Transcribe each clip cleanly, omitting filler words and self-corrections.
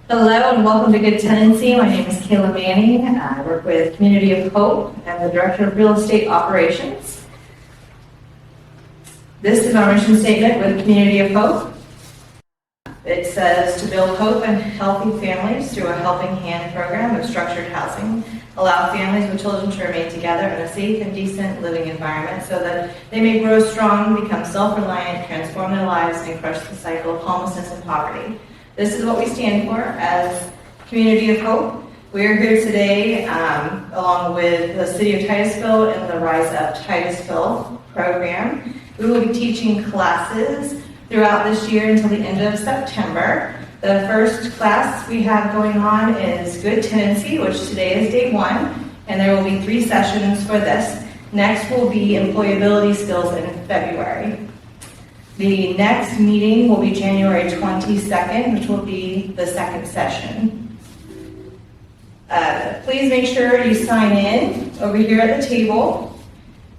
Hello and welcome to Good Tenancy. My name is Kayla Manning. I work with Community of Hope and the Director of Real Estate Operations. This is our mission statement with Community of Hope. It says to build hope and healthy families through a helping hand program of structured housing, allow families with children to remain together in a safe and decent living environment so that they may grow strong, become self-reliant, transform their lives, and crush the cycle of homelessness and poverty. This is what we stand for as Community of Hope. We are here today along with the City of Titusville and the Rise Up Titusville program. We will be teaching classes throughout this year until the end of September. The first class we have going on is Good Tenancy, which today is day 1, and there will be 3 sessions for this. Next will be Employability Skills in February. The next meeting will be January 22nd, which will be the 2nd session. Please make sure you sign in over here at the table.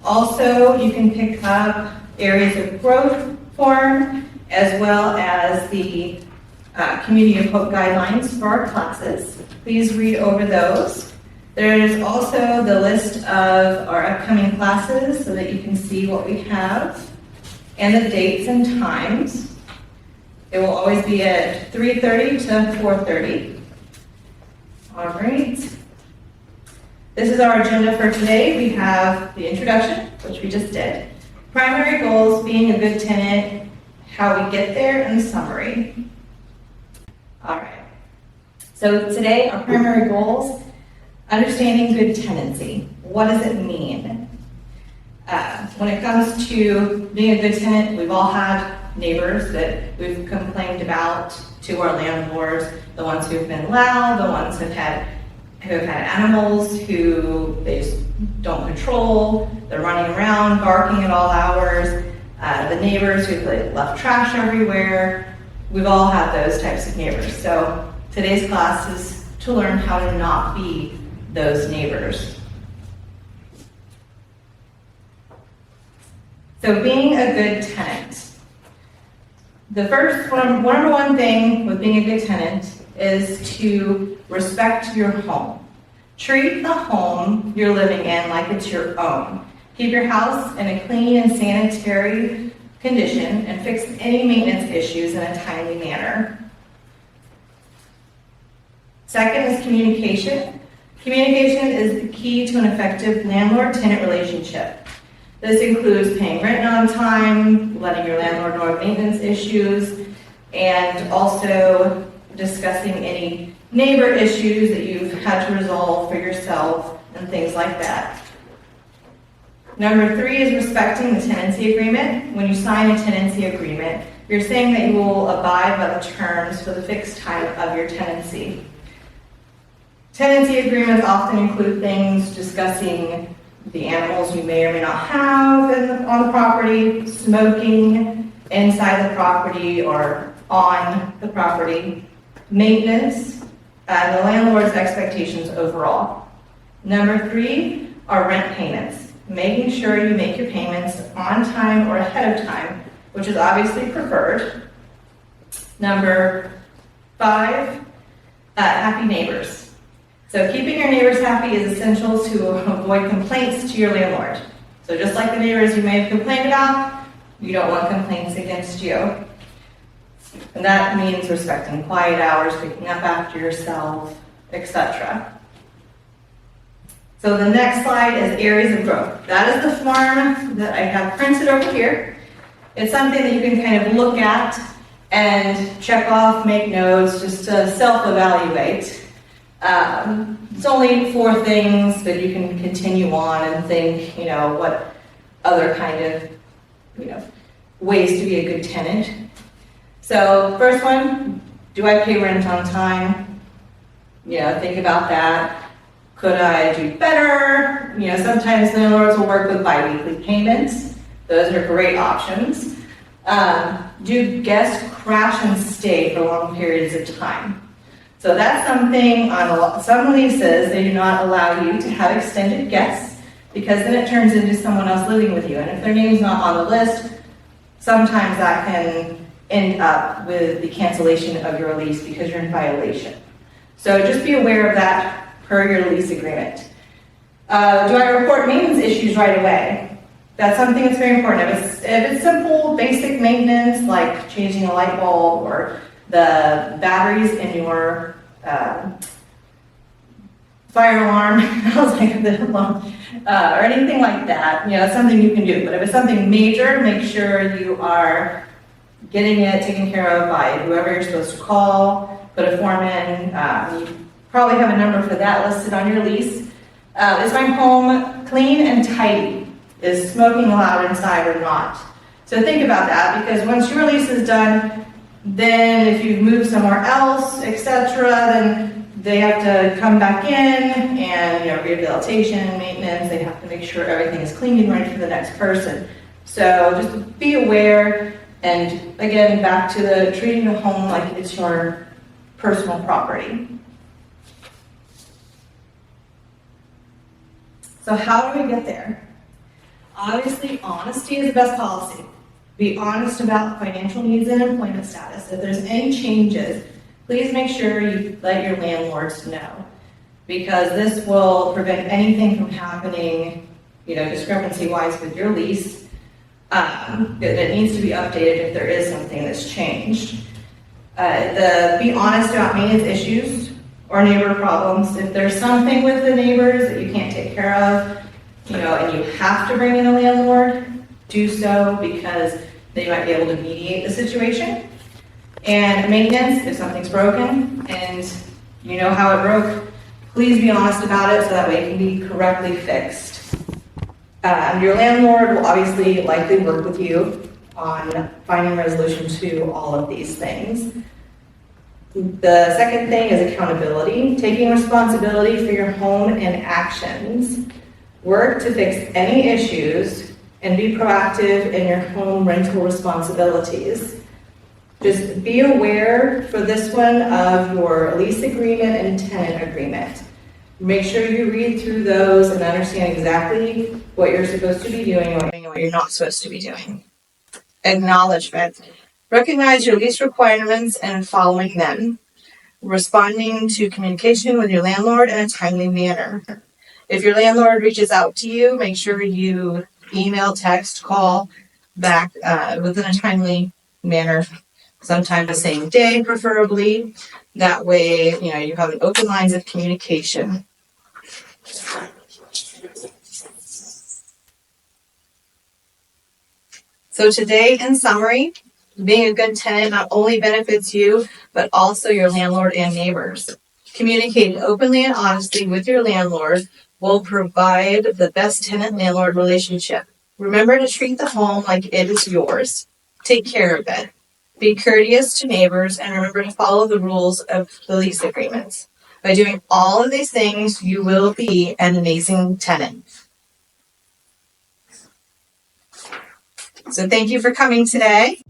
Also, you can pick up areas of growth form as well as the Community of Hope guidelines for our classes. Please read over those. There is also the list of our upcoming classes so that you can see what we have and the dates and times. It will always be at 3:30 to 4:30. All right. This is our agenda for today. We have the introduction, which we just did. Primary goals, being a good tenant, how we get there, and summary. All right. So today, our primary goals, understanding good tenancy. What does it mean? When it comes to being a good tenant, we've all had neighbors that we've complained about to our landlords, the ones who've been loud, the ones who've had animals who they just don't control, they're running around, barking at all hours, the neighbors who've left trash everywhere. We've all had those types of neighbors. So today's class is to learn how to not be those neighbors. So being a good tenant. The first number one thing with being a good tenant is to respect your home. Treat the home you're living in like it's your own. Keep your house in a clean and sanitary condition and fix any maintenance issues in a timely manner. Second is communication. Communication is the key to an effective landlord-tenant relationship. This includes paying rent on time, letting your landlord know of maintenance issues, and also discussing any neighbor issues that you've had to resolve for yourself and things like that. Number 3 is respecting the tenancy agreement. When you sign a tenancy agreement, you're saying that you will abide by the terms for the fixed time of your tenancy. Tenancy agreements often include things discussing the animals you may or may not have on the property, smoking inside the property or on the property, maintenance, and the landlord's expectations overall. Number 3 are rent payments, making sure you make your payments on time or ahead of time, which is obviously preferred. Number 5, happy neighbors. So keeping your neighbors happy is essential to avoid complaints to your landlord. So just like the neighbors you may have complained about, you don't want complaints against you. And that means respecting quiet hours, picking up after yourself, etc. So the next slide is areas of growth. That is the form that I have printed over here. It's something that you can kind of look at and check off, make notes, just to self-evaluate. It's only 4 things that you can continue on and think, what other kind of, ways to be a good tenant. So first one, do I pay rent on time? Think about that. Could I do better? Sometimes landlords will work with bi-weekly payments. Those are great options. Do guests crash and stay for long periods of time? So that's something on some leases, they do not allow you to have extended guests because then it turns into someone else living with you. And if their name's not on the list, sometimes that can end up with the cancellation of your lease because you're in violation. So just be aware of that per your lease agreement. Do I report maintenance issues right away? That's something that's very important. If it's simple, basic maintenance, like changing a light bulb or the batteries in your fire alarm, I was like, the alarm, or anything like that, it's something you can do. But if it's something major, make sure you are getting it taken care of by whoever you're supposed to call, put a form in. You probably have a number for that listed on your lease. Is my home clean and tidy? Is smoking allowed inside or not? So think about that, because once your lease is done, then if you move somewhere else, etc., then they have to come back in and rehabilitation, maintenance. They have to make sure everything is clean and ready for the next person. So just be aware, and again, back to the treating the home like it's your personal property. So how do we get there? Obviously, honesty is the best policy. Be honest about financial needs and employment status. If there's any changes, please make sure you let your landlords know, because this will prevent anything from happening, discrepancy-wise with your lease. It needs to be updated if there is something that's changed. Be honest about maintenance issues or neighbor problems. If there's something with the neighbors that you can't take care of, and you have to bring in a landlord, do so, because they might be able to mediate the situation. And maintenance, if something's broken and you know how it broke, please be honest about it so that way it can be correctly fixed. Your landlord will obviously likely work with you on finding resolution to all of these things. The second thing is accountability, taking responsibility for your home and actions. Work to fix any issues and be proactive in your home rental responsibilities. Just be aware for this one of your lease agreement and tenant agreement. Make sure you read through those and understand exactly what you're supposed to be doing and what you're not supposed to be doing. Acknowledgement. Recognize your lease requirements and following them. Responding to communication with your landlord in a timely manner. If your landlord reaches out to you, make sure you email, text, call back within a timely manner, sometime the same day preferably. That way, you have an open lines of communication. So today, in summary, being a good tenant not only benefits you, but also your landlord and neighbors. Communicating openly and honestly with your landlord will provide the best tenant-landlord relationship. Remember to treat the home like it is yours. Take care of it. Be courteous to neighbors, and remember to follow the rules of the lease agreements. By doing all of these things, you will be an amazing tenant. So thank you for coming today.